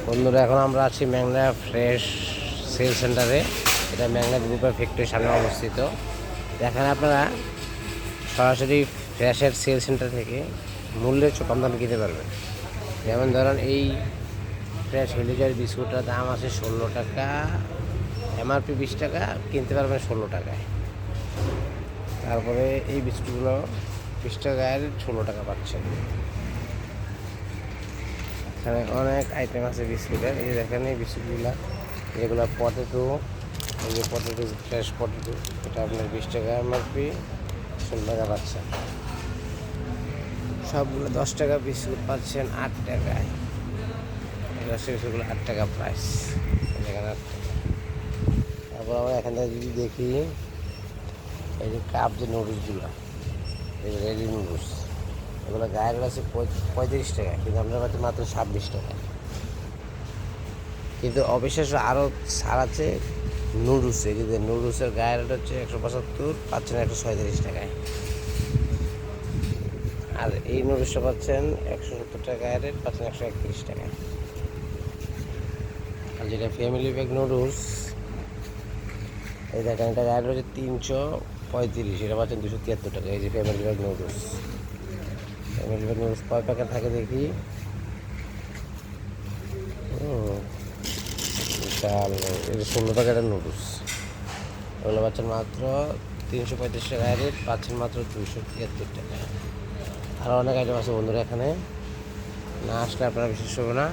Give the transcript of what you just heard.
বন্ধুরা, এখন আমরা আছি মেঘনা ফ্রেশ সেল সেন্টারে। এটা মেঘনা গ্রুপের ফ্যাক্টরির সামনে অবস্থিত। এখানে আপনারা সরাসরি ফ্রেশের সেল সেন্টার থেকে মূল্যের চেয়ে কম দামে কিনতে পারবেন। যেমন ধরেন, এই ফ্রেশ হিলিজয়ের বিস্কুটটার দাম আছে 16 টাকা, এমআরপি 20 টাকা, কিনতে পারবেন 16 টাকায়। তারপরে এই বিস্কুটগুলো 20 টাকায় 16 টাকা পাচ্ছেন। এখানে অনেক আইটেম আছে বিস্কুটের। এই যে দেখেন, এই বিস্কুটগুলো যেগুলো পটেটো, এই যে পটেটো, ফ্রেশ পটেটো, এটা আপনার 20 টাকা এমআরপি, 16 টাকা পাচ্ছেন। সবগুলো 10 টাকা বিস্কুট পাচ্ছেন 8 টাকায়। বিস্কুটগুলো 8 টাকা প্রাইস, এখানে 8 টাকা। তারপর আমরা এখান থেকে যদি দেখি, এই যে কাপ যে নুডলসগুলো, এই যে রেডি নুডলস, এগুলো গায়ের আছে 35 টাকা, কিন্তু আপনার কাছে মাত্র 26 টাকা। কিন্তু অবিশ্বাস্য আরও ছাড় আছে নুডলসে। কিন্তু নুডলসের গায়ের রেট হচ্ছে 175, পাচ্ছেন 137 টাকায়। আর এই নুডলসটা পাচ্ছেন 170 টাকা গায়ের রেট, পাচ্ছেন 131 টাকায়। আর যেটা ফ্যামিলি প্যাক নুডলস, এই দেখেন, এটা গায়ের রেট হচ্ছে 335, এটা পাচ্ছেন 273 টাকা। এই যে family pack noodles, family pack noodles কয় প্যাকেট থাকে দেখি। বিশাল, এই যে 16 প্যাকেটের নুডলস, ওগুলো পাচ্ছেন মাত্র 335 টাকা রেট, পাচ্ছেন মাত্র 273 টাকা। আরও অনেক আইটেম আছে বন্ধুরা, এখানে না আসলে আপনারা বিশেষ হবে না।